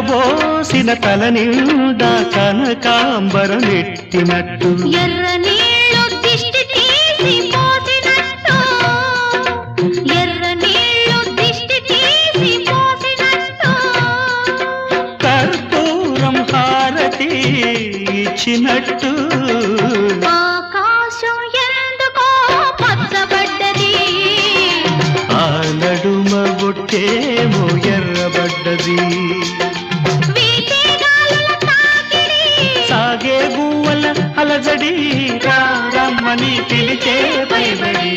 విరబోసిన తల నిండా కనకాంబరం ఎట్టినట్టు ఎర్ర నీళ్ళు దిష్టి తీసి పోసినట్టు ఎర్ర నీళ్ళు దిష్టి తీసి పోసినట్టు కర్పూరం హారతి ఇచ్చినట్టు ఆకాశం ఎందుకో పచ్చబడ్డది ఆ నడుమ బొట్టేమో ఎర్రబడ్డది వీచే గాలుల తాకిడి సాగే గువ్వల అలజడి రమ్మని పిలిచే పైబడి